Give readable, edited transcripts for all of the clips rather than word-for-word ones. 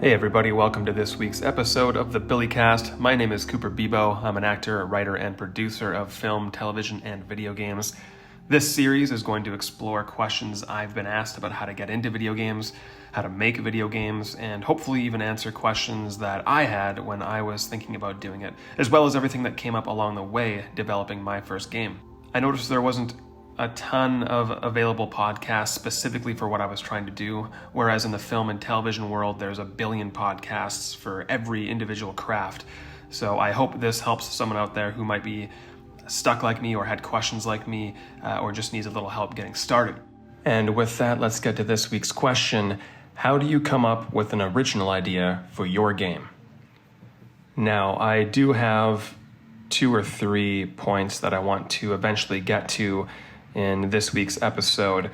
Hey everybody, welcome to this week's episode of the BILLYCAST. My name is Cooper Bebo. I'm an actor, writer, and producer of film, television, and video games. This series is going to explore questions I've been asked about how to get into video games, how to make video games, and hopefully even answer questions that I had when I was thinking about doing it, as well as everything that came up along the way developing my first game. I noticed there wasn't a ton of available podcasts specifically for what I was trying to do, whereas in the film and television world, there's a billion podcasts for every individual craft. So I hope this helps someone out there who might be stuck like me or had questions like me or just needs a little help getting started. And with that, let's get to this week's question. How do you come up with an original idea for your game? Now, I do have 2 or 3 points that I want to eventually get to in this week's episode.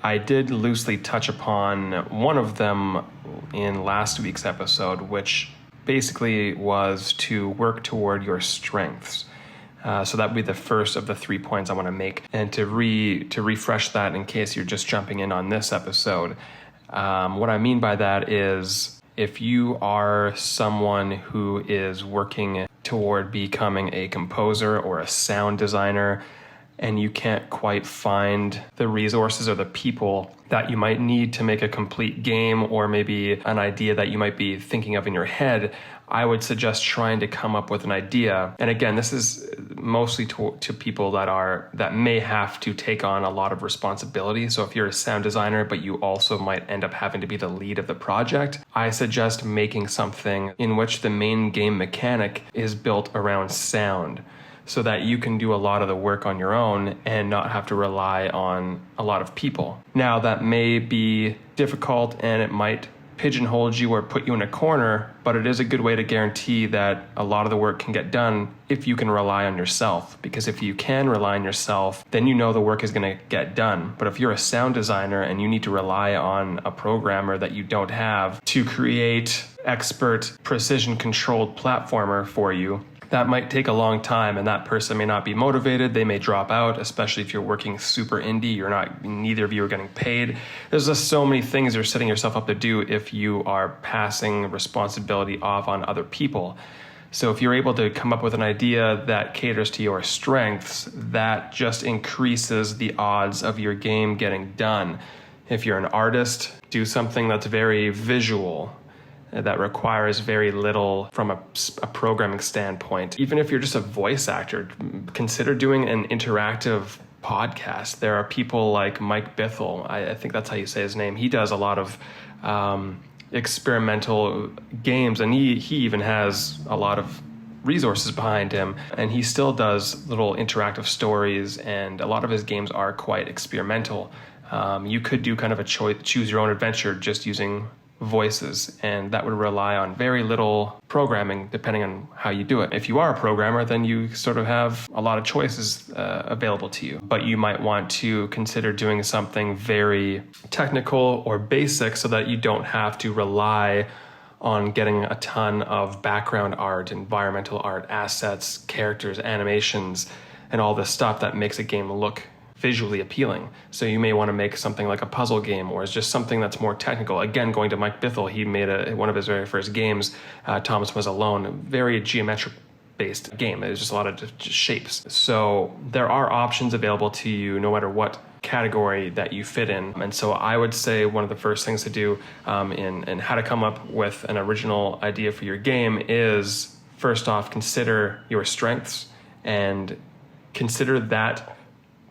I did loosely touch upon one of them in last week's episode, which basically was to work toward your strengths. So that would be the first of the 3 points I want to make. And to refresh that in case you're just jumping in on this episode, what I mean by that is if you are someone who is working toward becoming a composer or a sound designer, and you can't quite find the resources or the people that you might need to make a complete game, or maybe an idea that you might be thinking of in your head, I would suggest trying to come up with an idea. And again, this is mostly to people that may have to take on a lot of responsibility. So if you're a sound designer, but you also might end up having to be the lead of the project, I suggest making something in which the main game mechanic is built around sound, so that you can do a lot of the work on your own and not have to rely on a lot of people. Now, that may be difficult and it might pigeonhole you or put you in a corner, but it is a good way to guarantee that a lot of the work can get done if you can rely on yourself. Because if you can rely on yourself, then you know the work is going to get done. But if you're a sound designer and you need to rely on a programmer that you don't have to create expert precision-controlled platformer for you, that might take a long time, and that person may not be motivated. They may drop out, especially if you're working super indie. Neither of you are getting paid. There's just so many things you're setting yourself up to do if you are passing responsibility off on other people. So if you're able to come up with an idea that caters to your strengths, that just increases the odds of your game getting done. If you're an artist, do something that's very visual, that requires very little from a programming standpoint. Even if you're just a voice actor, consider doing an interactive podcast. There are people like Mike Bithell, I think that's how you say his name. He does a lot of experimental games, and he even has a lot of resources behind him, and he still does little interactive stories, and a lot of his games are quite experimental. You could do kind of a choose your own adventure just using voices, and that would rely on very little programming depending on how you do it. If you are a programmer, then you sort of have a lot of choices available to you, but you might want to consider doing something very technical or basic so that you don't have to rely on getting a ton of background art, environmental art, assets, characters, animations, and all this stuff that makes a game look visually appealing. So you may want to make something like a puzzle game, or it's just something that's more technical. Again, going to Mike Bithell, he made one of his very first games, Thomas Was Alone, a very geometric-based game. There's just a lot of just shapes. So there are options available to you no matter what category that you fit in. And so I would say one of the first things to do in how to come up with an original idea for your game is, first off, consider your strengths and consider that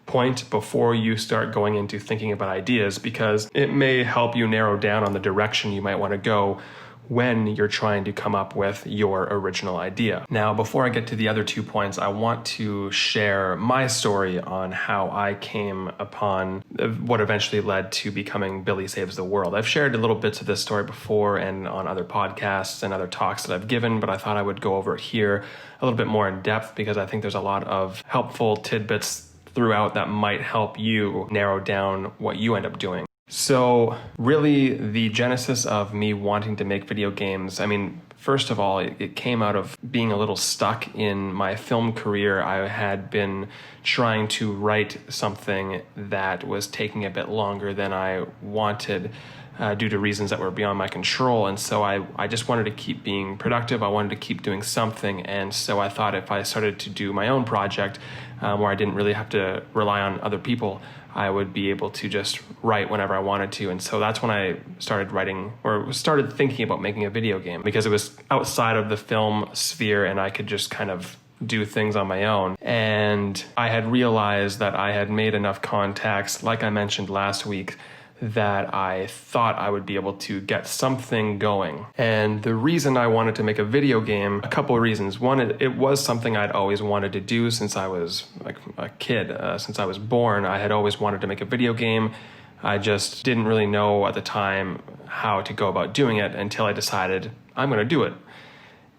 point before you start going into thinking about ideas, because it may help you narrow down on the direction you might want to go when you're trying to come up with your original idea. Now, before I get to the other 2 points, I want to share my story on how I came upon what eventually led to becoming Billy Saves the World. I've shared little bits of this story before and on other podcasts and other talks that I've given, but I thought I would go over it here a little bit more in depth because I think there's a lot of helpful tidbits throughout that might help you narrow down what you end up doing. So really, the genesis of me wanting to make video games, first of all, it came out of being a little stuck in my film career. I had been trying to write something that was taking a bit longer than I wanted. due to reasons that were beyond my control. And so I just wanted to keep being productive. I wanted to keep doing something. And so I thought if I started to do my own project where I didn't really have to rely on other people, I would be able to just write whenever I wanted to. And so that's when I started writing, or started thinking about making a video game, because it was outside of the film sphere and I could just kind of do things on my own. And I had realized that I had made enough contacts, like I mentioned last week, that I thought I would be able to get something going. And the reason I wanted to make a video game, a couple of reasons. One, it was something I'd always wanted to do since I was like a kid. Since I was born, I had always wanted to make a video game. I just didn't really know at the time how to go about doing it until I decided I'm going to do it.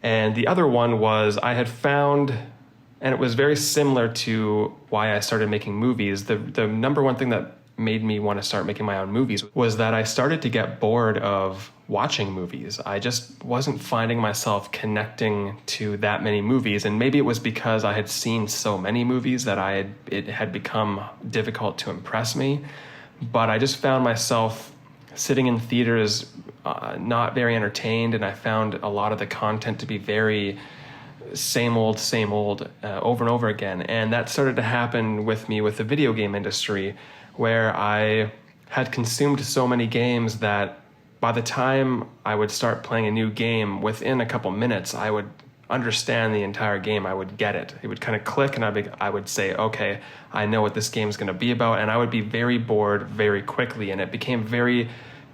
And the other one was I had found, and it was very similar to why I started making movies, the number one thing that made me want to start making my own movies was that I started to get bored of watching movies. I just wasn't finding myself connecting to that many movies, and maybe it was because I had seen so many movies that it had become difficult to impress me. But I just found myself sitting in theaters not very entertained, and I found a lot of the content to be very same old, over and over again. And that started to happen with me with the video game industry, where I had consumed so many games that by the time I would start playing a new game, within a couple minutes, I would understand the entire game. I would get it. It would kind of click, and I would say, okay, I know what this game is going to be about. And I would be very bored very quickly. And it became very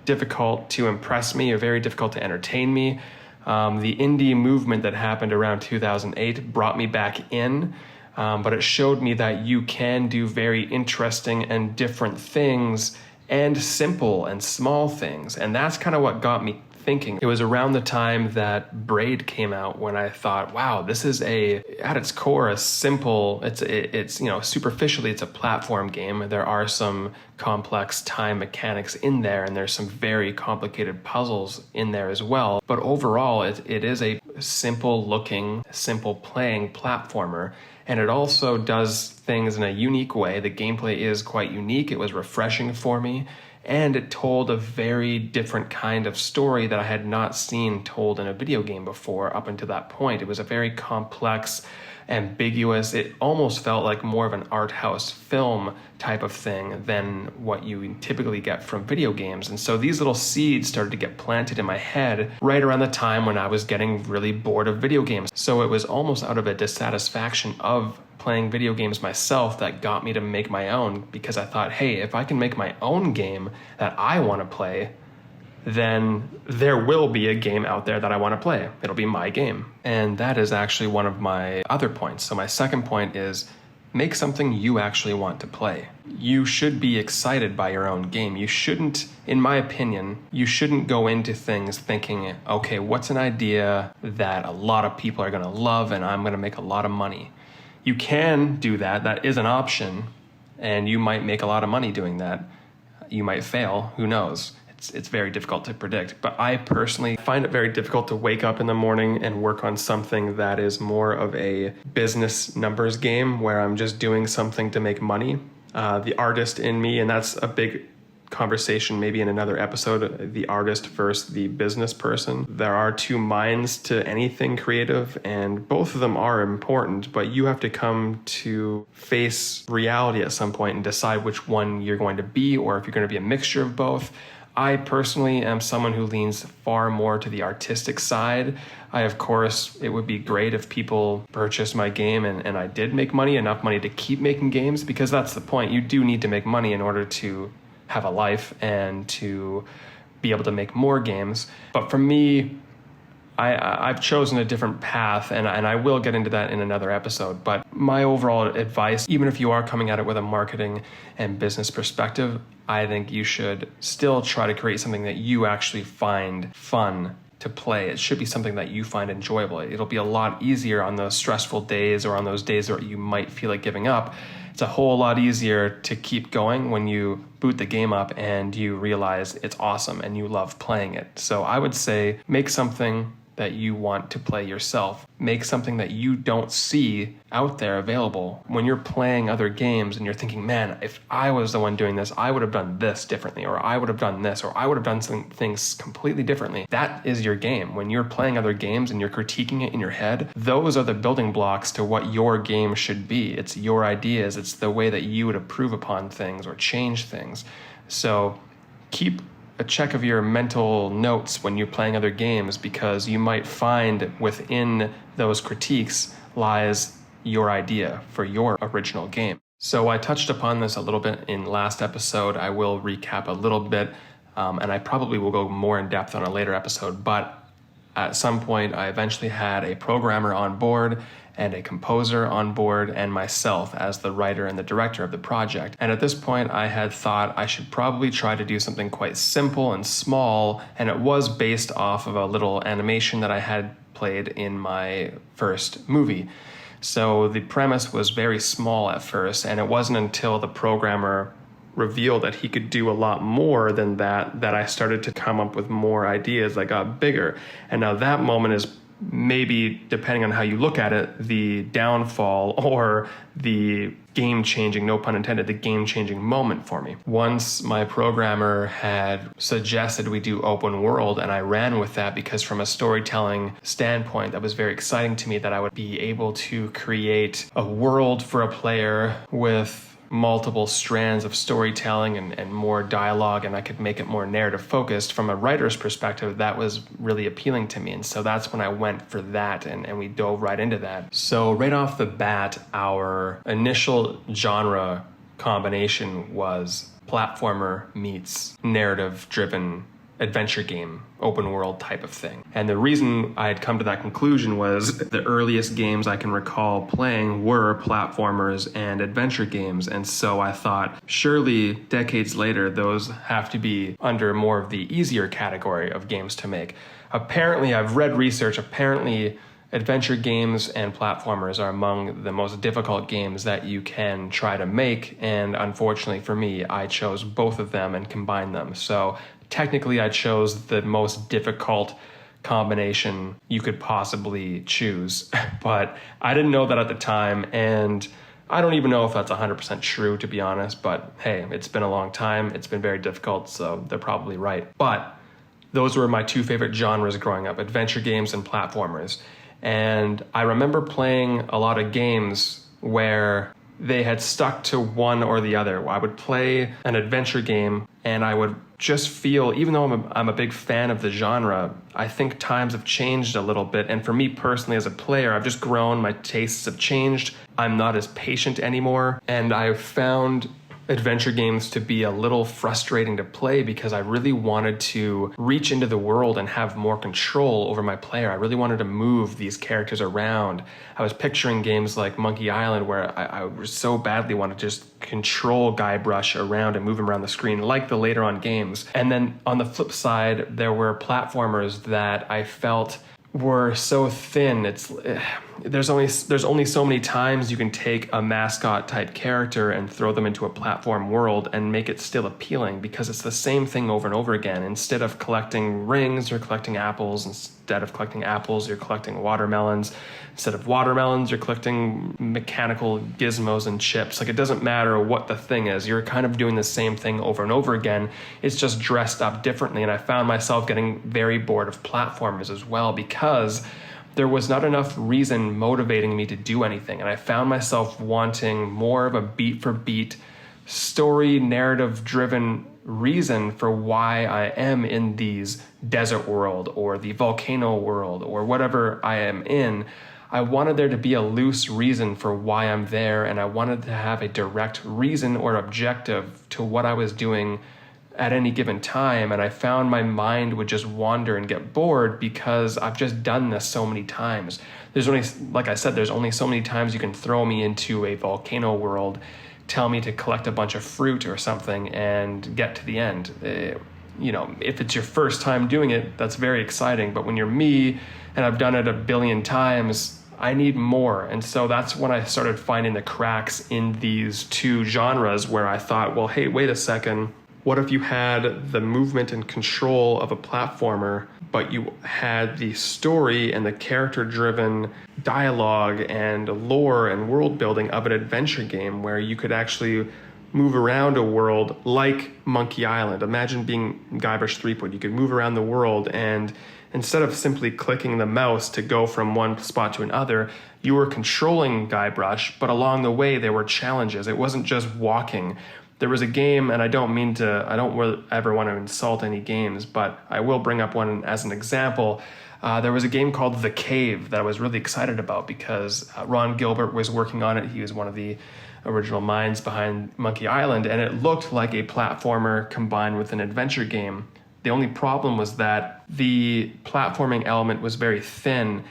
difficult to impress me, or very difficult to entertain me. The indie movement that happened around 2008 brought me back in. But it showed me that you can do very interesting and different things, and simple and small things. And that's kind of what got me thinking. It was around the time that Braid came out when I thought, wow, this is at its core, a simple, it's superficially, it's a platform game. There are some complex time mechanics in there, and there's some very complicated puzzles in there as well. But overall, it is a simple looking, simple playing platformer. And it also does things in a unique way. The gameplay is quite unique. It was refreshing for me. And it told a very different kind of story that I had not seen told in a video game before up until that point. It was a very complex, ambiguous, it almost felt like more of an art house film type of thing than what you typically get from video games. And so these little seeds started to get planted in my head right around the time when I was getting really bored of video games. So it was almost out of a dissatisfaction of playing video games myself that got me to make my own, because I thought, hey, if I can make my own game that I want to play, then there will be a game out there that I want to play. It'll be my game. And that is actually one of my other points. So my second point is make something you actually want to play. You should be excited by your own game. You shouldn't, in my opinion, you shouldn't go into things thinking, okay, what's an idea that a lot of people are going to love and I'm going to make a lot of money? You can do that. That is an option. And you might make a lot of money doing that. You might fail. Who knows? It's very difficult to predict. But I personally find it very difficult to wake up in the morning and work on something that is more of a business numbers game, where I'm just doing something to make money. The artist in me, and that's a big conversation maybe in another episode, the artist versus the business person. There are two minds to anything creative, and both of them are important, but you have to come to face reality at some point and decide which one you're going to be, or if you're going to be a mixture of both. I personally am someone who leans far more to the artistic side. Of course, it would be great if people purchased my game and I did make money, enough money to keep making games, because that's the point. You do need to make money in order to have a life and to be able to make more games. But for me, I've chosen a different path, and I will get into that in another episode. But my overall advice, even if you are coming at it with a marketing and business perspective, I think you should still try to create something that you actually find fun to play. It should be something that you find enjoyable. It'll be a lot easier on those stressful days, or on those days where you might feel like giving up. It's a whole lot easier to keep going when you boot the game up and you realize it's awesome and you love playing it. So I would say make something that you want to play yourself. Make something that you don't see out there available. When you're playing other games and you're thinking, man, if I was the one doing this, I would have done this differently, or I would have done this, or I would have done some things completely differently. That is your game. When you're playing other games and you're critiquing it in your head, those are the building blocks to what your game should be. It's your ideas. It's the way that you would improve upon things or change things. So keep a check of your mental notes when you're playing other games, because you might find within those critiques lies your idea for your original game. So I touched upon this a little bit in last episode. I will recap a little bit, and I probably will go more in depth on a later episode, but at some point I eventually had a programmer on board and a composer on board and myself as the writer and the director of the project. And at this point, I had thought I should probably try to do something quite simple and small, and it was based off of a little animation that I had played in my first movie. So the premise was very small at first, and it wasn't until the programmer revealed that he could do a lot more than that I started to come up with more ideas that got bigger. And now that moment is maybe, depending on how you look at it, the downfall or the game-changing, no pun intended, the game-changing moment for me. Once my programmer had suggested we do open world, and I ran with that because from a storytelling standpoint, that was very exciting to me, that I would be able to create a world for a player with multiple strands of storytelling and more dialogue, and I could make it more narrative focused. From a writer's perspective, that was really appealing to me, and so that's when I went for that, and we dove right into that. So right off the bat, our initial genre combination was platformer meets narrative-driven adventure game, open world type of thing. And the reason I had come to that conclusion was the earliest games I can recall playing were platformers and adventure games. And so I thought, surely decades later, those have to be under more of the easier category of games to make. Apparently, I've read research, apparently adventure games and platformers are among the most difficult games that you can try to make. And unfortunately for me, I chose both of them and combined them. So technically, I chose the most difficult combination you could possibly choose, but I didn't know that at the time, and I don't even know if that's 100% true, to be honest, but hey, it's been a long time, it's been very difficult, so they're probably right. But those were my two favorite genres growing up, adventure games and platformers. And I remember playing a lot of games where they had stuck to one or the other. I would play an adventure game and I would just feel, even though I'm a big fan of the genre, I think times have changed a little bit. And for me personally as a player, I've just grown, my tastes have changed. I'm not as patient anymore. And I've found adventure games to be a little frustrating to play because I really wanted to reach into the world and have more control over my player. I really wanted to move these characters around. I was picturing games like Monkey Island where I so badly want to just control Guybrush around and move him around the screen like the later on games. And then on the flip side, there were platformers that I felt were so thin. There's only so many times you can take a mascot type character and throw them into a platform world and make it still appealing, because it's the same thing over and over again. Instead of collecting rings, you're collecting apples. Instead of collecting apples, you're collecting watermelons. Instead of watermelons, you're collecting mechanical gizmos and chips. Like, it doesn't matter what the thing is. You're kind of doing the same thing over and over again. It's just dressed up differently. And I found myself getting very bored of platformers as well, because there was not enough reason motivating me to do anything. And I found myself wanting more of a beat for beat story, narrative driven reason for why I am in these desert world or the volcano world or whatever I am in. I wanted there to be a loose reason for why I'm there, and I wanted to have a direct reason or objective to what I was doing at any given time. And I found my mind would just wander and get bored because I've just done this so many times. There's only, like I said, there's only so many times you can throw me into a volcano world, tell me to collect a bunch of fruit or something and get to the end. If it's your first time doing it, that's very exciting. But when you're me and I've done it a billion times, I need more. And so that's when I started finding the cracks in these two genres where I thought, well, hey, wait a second. What if you had the movement and control of a platformer, but you had the story and the character-driven dialogue and lore and world building of an adventure game where you could actually move around a world like Monkey Island? Imagine being Guybrush Threepwood. You could move around the world, and instead of simply clicking the mouse to go from one spot to another, you were controlling Guybrush, but along the way there were challenges. It wasn't just walking. There was a game, and I don't ever want to insult any games, but I will bring up one as an example. There was a game called The Cave that I was really excited about because Ron Gilbert was working on it. He was one of the original minds behind Monkey Island, and it looked like a platformer combined with an adventure game. The only problem was that the platforming element was very thin,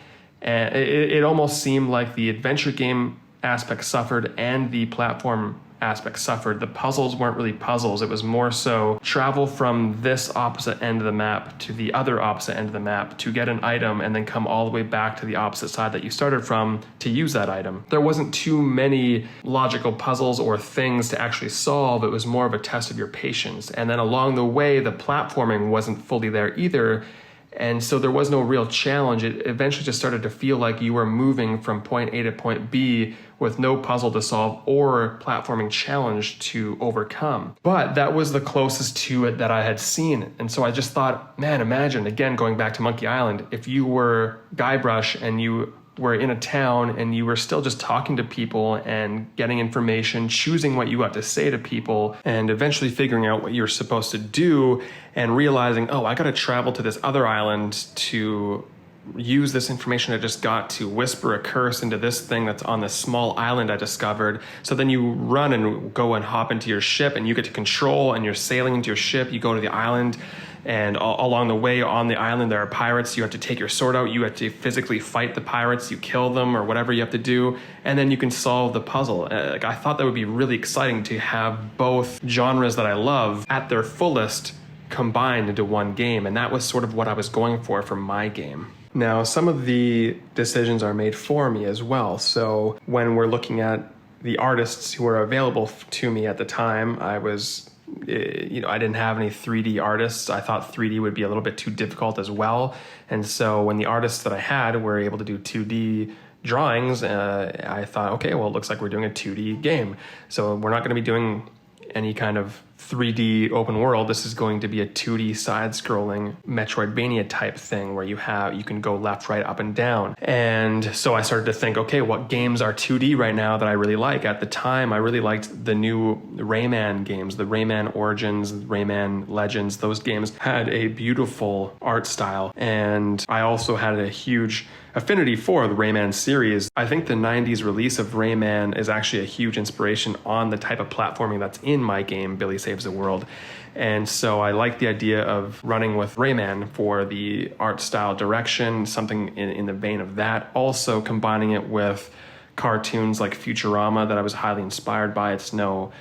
and it almost seemed like the adventure game aspect suffered and the platform aspect suffered. The puzzles weren't really puzzles. It was more so travel from this opposite end of the map to the other opposite end of the map to get an item and then come all the way back to the opposite side that you started from to use that item. There wasn't too many logical puzzles or things to actually solve. It was more of a test of your patience. And then along the way, the platforming wasn't fully there either. And so there was no real challenge. It eventually just started to feel like you were moving from point A to point B with no puzzle to solve or platforming challenge to overcome. But that was the closest to it that I had seen. And so I just thought, man, imagine, again, going back to Monkey Island, if you were Guybrush and you were in a town and you were still just talking to people and getting information, choosing what you got to say to people, and eventually figuring out what you're supposed to do and realizing, oh, I got to travel to this other island to use this information I just got to whisper a curse into this thing that's on this small island I discovered. So then you run and go and hop into your ship and you get to control, and you're sailing into your ship. You go to the island, and along the way on the island there are pirates. You have to take your sword out. You have to physically fight the pirates. You kill them or whatever you have to do, and then you can solve the puzzle. I thought that would be really exciting to have both genres that I love at their fullest combined into one game, and that was sort of what I was going for my game. Now, some of the decisions are made for me as well. So when we're looking at the artists who were available to me at the time, I didn't have any 3D artists. I thought 3D would be a little bit too difficult as well. And so when the artists that I had were able to do 2D drawings, I thought, okay, well, it looks like we're doing a 2D game. So we're not going to be doing any kind of 3D open world. This is going to be a 2D side-scrolling Metroidvania type thing where you can go left, right, up, and down. And so I started to think, okay, what games are 2D right now that I really like? At the time, I really liked the new Rayman games, the Rayman Origins, Rayman Legends. Those games had a beautiful art style. And I also had a huge affinity for the Rayman series. I think the 90s release of Rayman is actually a huge inspiration on the type of platforming that's in my game, Billy Saves the World. And so I like the idea of running with Rayman for the art style direction, something in the vein of that. Also combining it with cartoons like Futurama that I was highly inspired by. It's no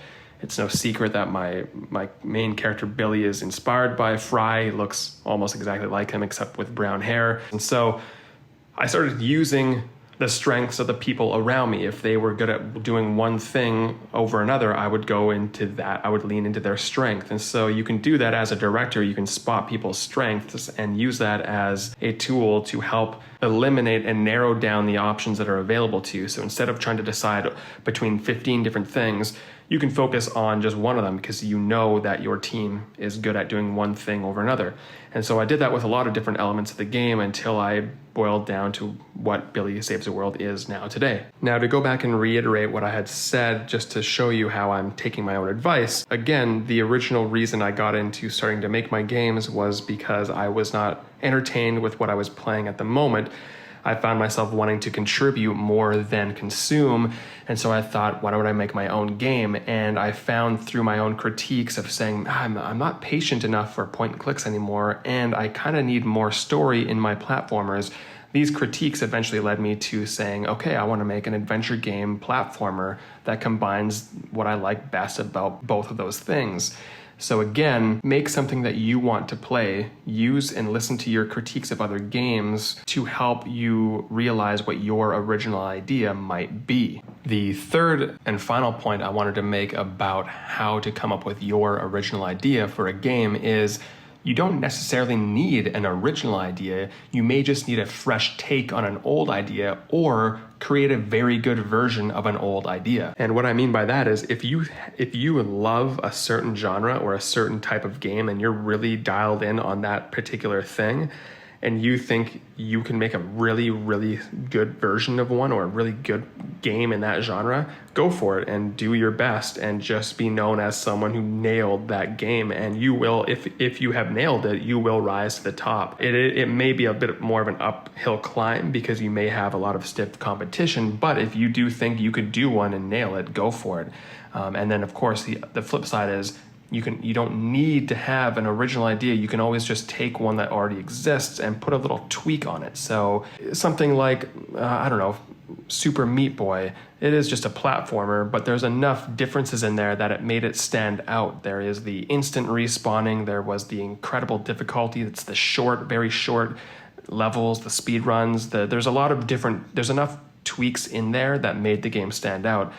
secret that my main character Billy is inspired by Fry. He looks almost exactly like him except with brown hair. And so I started using the strengths of the people around me. If they were good at doing one thing over another, I would go into that. I would lean into their strength. And so you can do that as a director. You can spot people's strengths and use that as a tool to help eliminate and narrow down the options that are available to you. So instead of trying to decide between 15 different things, you can focus on just one of them because you know that your team is good at doing one thing over another. And so I did that with a lot of different elements of the game until I boiled down to what Billy Saves the World is now today. Now, to go back and reiterate what I had said, just to show you how I'm taking my own advice, again, the original reason I got into starting to make my games was because I was not entertained with what I was playing at the moment. I found myself wanting to contribute more than consume. And so I thought, why don't I make my own game? And I found through my own critiques of saying, I'm not patient enough for point and clicks anymore, and I kind of need more story in my platformers. These critiques eventually led me to saying, okay, I want to make an adventure game platformer that combines what I like best about both of those things. So again, make something that you want to play, use and listen to your critiques of other games to help you realize what your original idea might be. The third and final point I wanted to make about how to come up with your original idea for a game is you don't necessarily need an original idea. You may just need a fresh take on an old idea or create a very good version of an old idea. And what I mean by that is if you love a certain genre or a certain type of game and you're really dialed in on that particular thing, and you think you can make a really, really good version of one or a really good game in that genre, go for it and do your best and just be known as someone who nailed that game. And you will, if you have nailed it, you will rise to the top. It may be a bit more of an uphill climb because you may have a lot of stiff competition, but if you do think you could do one and nail it, go for it. And then of course the flip side is, you don't need to have an original idea. You can always just take one that already exists and put a little tweak on it. So something like, I don't know, Super Meat Boy. It is just a platformer, but there's enough differences in there that it made it stand out. There is the instant respawning. There was the incredible difficulty. It's the very short levels, the speed runs. There's enough tweaks in there that made the game stand out.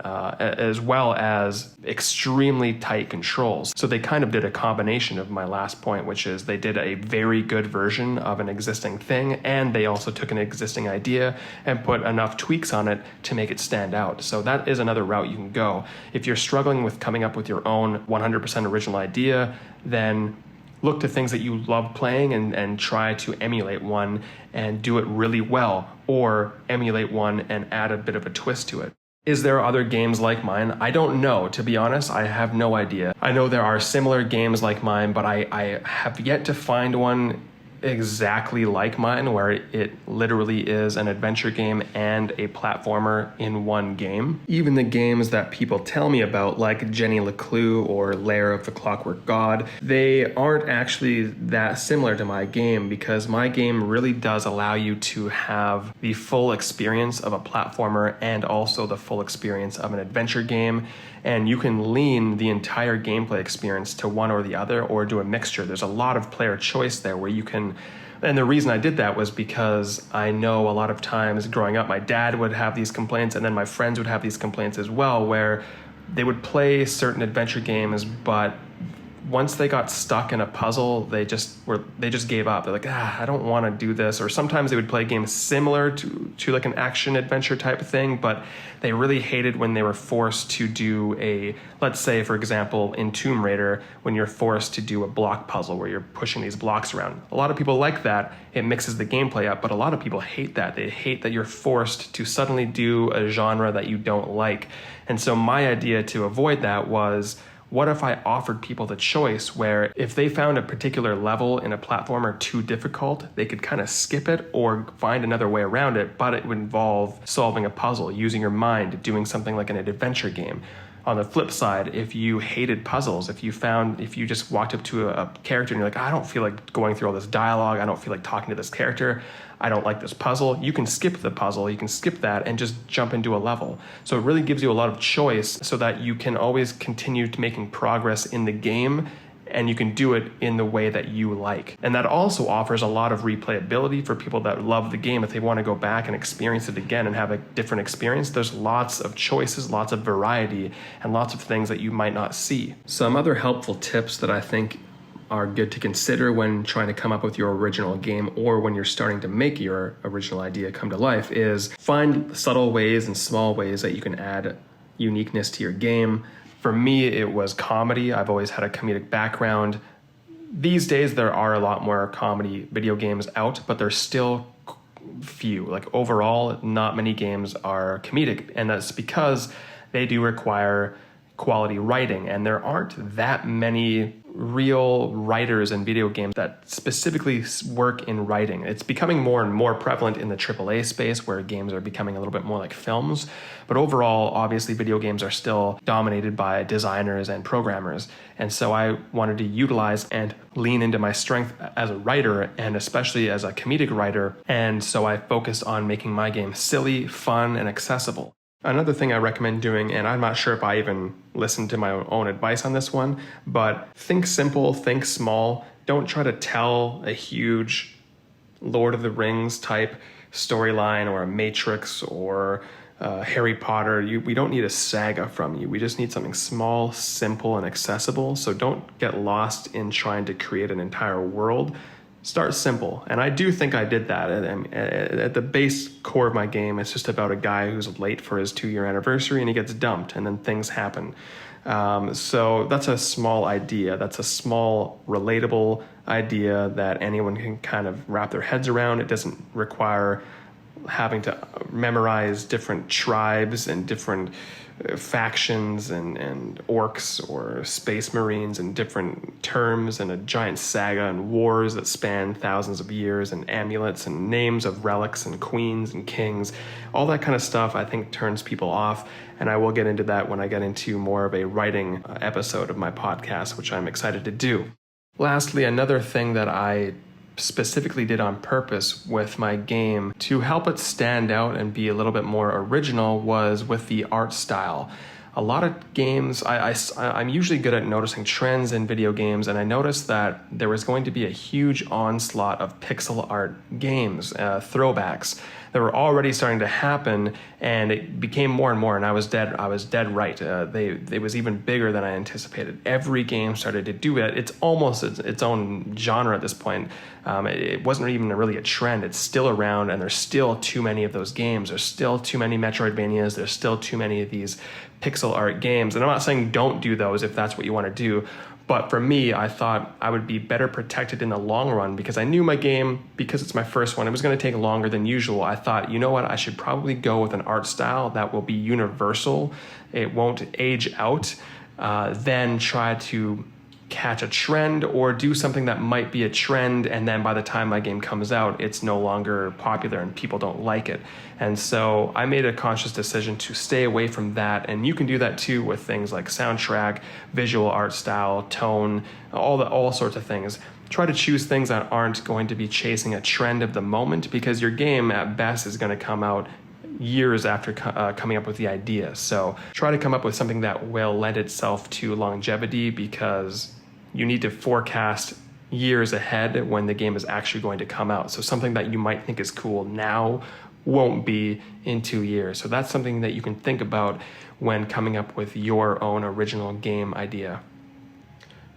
As well as extremely tight controls. So they kind of did a combination of my last point, which is they did a very good version of an existing thing, and they also took an existing idea and put enough tweaks on it to make it stand out. So that is another route you can go. If you're struggling with coming up with your own 100% original idea, then look to things that you love playing and try to emulate one and do it really well, or emulate one and add a bit of a twist to it. Is there other games like mine? I don't know. To be honest, I have no idea. I know there are similar games like mine, but I have yet to find one exactly like mine where it literally is an adventure game and a platformer in one game. Even the games that people tell me about, like Jenny LeClue or Lair of the Clockwork God, they aren't actually that similar to my game, because my game really does allow you to have the full experience of a platformer and also the full experience of an adventure game. And you can lean the entire gameplay experience to one or the other, or do a mixture. There's a lot of player choice there where you can, and the reason I did that was because I know a lot of times growing up, my dad would have these complaints, and then my friends would have these complaints as well, where they would play certain adventure games, but once they got stuck in a puzzle, they just gave up. They're like, I don't want to do this. Or sometimes they would play games similar to like an action adventure type of thing, but they really hated when they were forced to do let's say, for example, in Tomb Raider, when you're forced to do a block puzzle where you're pushing these blocks around. A lot of people like that. It mixes the gameplay up, but a lot of people hate that. They hate that you're forced to suddenly do a genre that you don't like. And so my idea to avoid that was, what if I offered people the choice where if they found a particular level in a platformer too difficult, they could kind of skip it or find another way around it, but it would involve solving a puzzle, using your mind, doing something like an adventure game. On the flip side, if you hated puzzles, if you just walked up to a character and you're like, I don't feel like going through all this dialogue, I don't feel like talking to this character, I don't like this puzzle, you can skip the puzzle, you can skip that and just jump into a level. So it really gives you a lot of choice so that you can always continue to making progress in the game, and you can do it in the way that you like. And that also offers a lot of replayability for people that love the game. If they want to go back and experience it again and have a different experience, there's lots of choices, lots of variety, and lots of things that you might not see. Some other helpful tips that I think are good to consider when trying to come up with your original game, or when you're starting to make your original idea come to life, is find subtle ways and small ways that you can add uniqueness to your game. For me, it was comedy. I've always had a comedic background. These days, there are a lot more comedy video games out, but there's still few. Like overall, not many games are comedic, and that's because they do require quality writing, and there aren't that many real writers in video games that specifically work in writing. It's becoming more and more prevalent in the AAA space, where games are becoming a little bit more like films. But overall, obviously, video games are still dominated by designers and programmers. And so I wanted to utilize and lean into my strength as a writer, and especially as a comedic writer. And so I focused on making my game silly, fun, and accessible. Another thing I recommend doing, and I'm not sure if I even listened to my own advice on this one, but think simple, think small. Don't try to tell a huge Lord of the Rings type storyline or a Matrix or Harry Potter. We don't need a saga from you. We just need something small, simple, and accessible. So don't get lost in trying to create an entire world. Start simple. And I do think I did that. At the base core of my game, it's just about a guy who's late for his 2-year anniversary and he gets dumped and then things happen. So that's a small idea. That's a small, relatable idea that anyone can kind of wrap their heads around. It doesn't require having to memorize different tribes and different factions and orcs or space marines and different terms and a giant saga and wars that span thousands of years and amulets and names of relics and queens and kings. All that kind of stuff I think turns people off, and I will get into that when I get into more of a writing episode of my podcast, which I'm excited to do. Lastly, another thing that I specifically did on purpose with my game to help it stand out and be a little bit more original was with the art style. A lot of games, I'm usually good at noticing trends in video games, and I noticed that there was going to be a huge onslaught of pixel art games, throwbacks, that were already starting to happen, and it became more and more, and I was dead right. It was even bigger than I anticipated. Every game started to do it. It's almost its own genre at this point. It wasn't even really a trend. It's still around, and there's still too many of those games. There's still too many Metroidvanias. There's still too many of these pixel art games. And I'm not saying don't do those if that's what you want to do. But for me, I thought I would be better protected in the long run because I knew my game, because it's my first one, it was going to take longer than usual. I thought, you know what, I should probably go with an art style that will be universal. It won't age out. Then try to catch a trend or do something that might be a trend, and then by the time my game comes out, it's no longer popular and people don't like it. And so I made a conscious decision to stay away from that, and you can do that too with things like soundtrack, visual art style, tone, all sorts of things. Try to choose things that aren't going to be chasing a trend of the moment, because your game at best is going to come out years after coming up with the idea. So try to come up with something that will lend itself to longevity, because you need to forecast years ahead when the game is actually going to come out. So something that you might think is cool now won't be in 2 years. So that's something that you can think about when coming up with your own original game idea.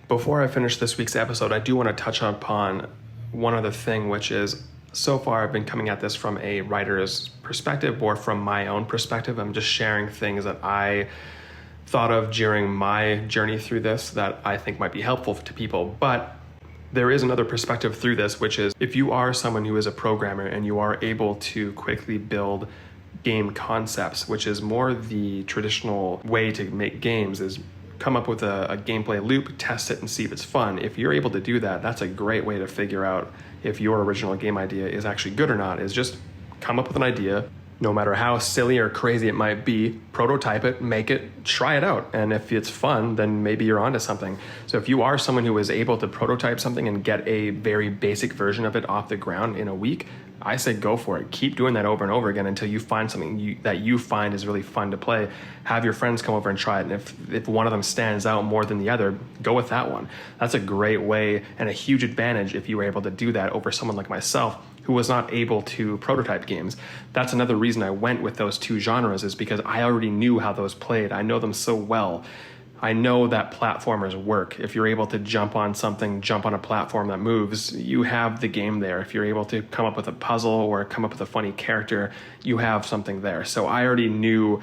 Before I finish this week's episode, I do want to touch upon one other thing, which is, so far I've been coming at this from a writer's perspective or from my own perspective. I'm just sharing things that I thought of during my journey through this that I think might be helpful to people. But there is another perspective through this, which is if you are someone who is a programmer and you are able to quickly build game concepts, which is more the traditional way to make games, is come up with a gameplay loop, test it, and see if it's fun. If you're able to do that, that's a great way to figure out if your original game idea is actually good or not, is just come up with an idea, no matter how silly or crazy it might be, prototype it, make it, try it out. And if it's fun, then maybe you're onto something. So if you are someone who is able to prototype something and get a very basic version of it off the ground in a week, I say go for it. Keep doing that over and over again until you find something that you find is really fun to play. Have your friends come over and try it. And if one of them stands out more than the other, go with that one. That's a great way and a huge advantage if you were able to do that over someone like myself, who was not able to prototype games. That's another reason I went with those two genres, is because I already knew how those played. I know them so well. I know that platformers work. If you're able to jump on a platform that moves, you have the game there. If you're able to come up with a puzzle or come up with a funny character, you have something there. So I already knew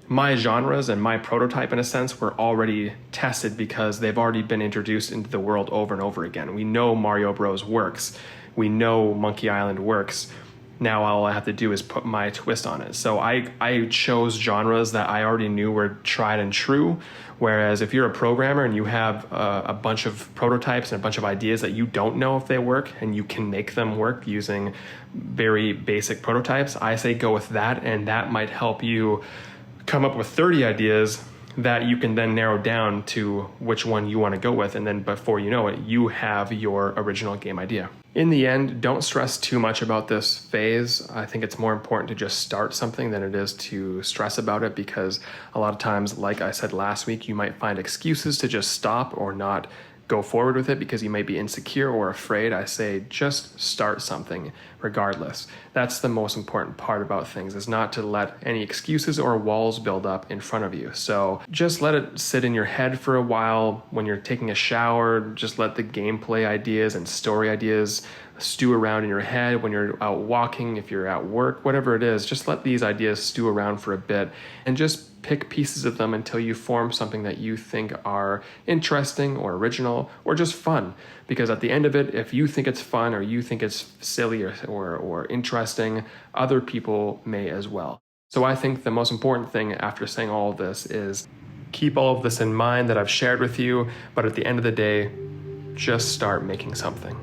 my genres, and my prototype in a sense were already tested because they've already been introduced into the world over and over again. We know Mario Bros works. We know Monkey Island works. Now all I have to do is put my twist on it. So I chose genres that I already knew were tried and true. Whereas if you're a programmer and you have a bunch of prototypes and a bunch of ideas that you don't know if they work, and you can make them work using very basic prototypes, I say go with that, and that might help you come up with 30 ideas that you can then narrow down to which one you want to go with. And then before you know it, you have your original game idea. In the end, don't stress too much about this phase. I think it's more important to just start something than it is to stress about it, because a lot of times, like I said last week, you might find excuses to just stop or not go forward with it because you might be insecure or afraid. I say just start something regardless. That's the most important part about things, is not to let any excuses or walls build up in front of you. So just let it sit in your head for a while. When you're taking a shower, just let the gameplay ideas and story ideas stew around in your head. When you're out walking, if you're at work, whatever it is, just let these ideas stew around for a bit and just pick pieces of them until you form something that you think are interesting or original or just fun. Because at the end of it, if you think it's fun or you think it's silly or interesting, other people may as well. So I think the most important thing after saying all of this is keep all of this in mind that I've shared with you, but at the end of the day, just start making something.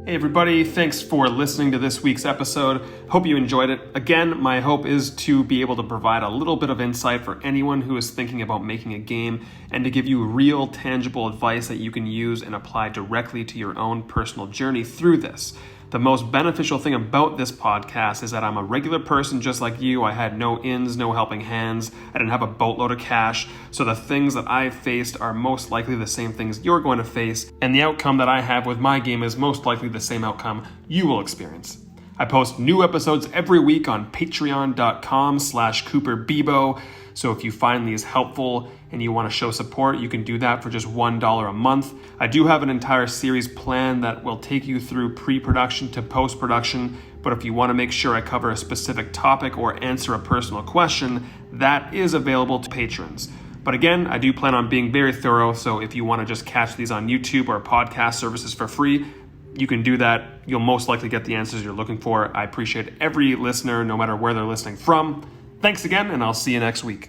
Hey everybody, thanks for listening to this week's episode. Hope you enjoyed it. Again, my hope is to be able to provide a little bit of insight for anyone who is thinking about making a game and to give you real, tangible advice that you can use and apply directly to your own personal journey through this. The most beneficial thing about this podcast is that I'm a regular person just like you. I had no ins, no helping hands. I didn't have a boatload of cash. So the things that I've faced are most likely the same things you're going to face. And the outcome that I have with my game is most likely the same outcome you will experience. I post new episodes every week on patreon.com/CooperBebo. So if you find these helpful and you want to show support, you can do that for just $1 a month. I do have an entire series planned that will take you through pre-production to post-production, but if you want to make sure I cover a specific topic or answer a personal question, that is available to patrons. But again, I do plan on being very thorough, so if you want to just catch these on YouTube or podcast services for free, you can do that. You'll most likely get the answers you're looking for. I appreciate every listener, no matter where they're listening from. Thanks again, and I'll see you next week.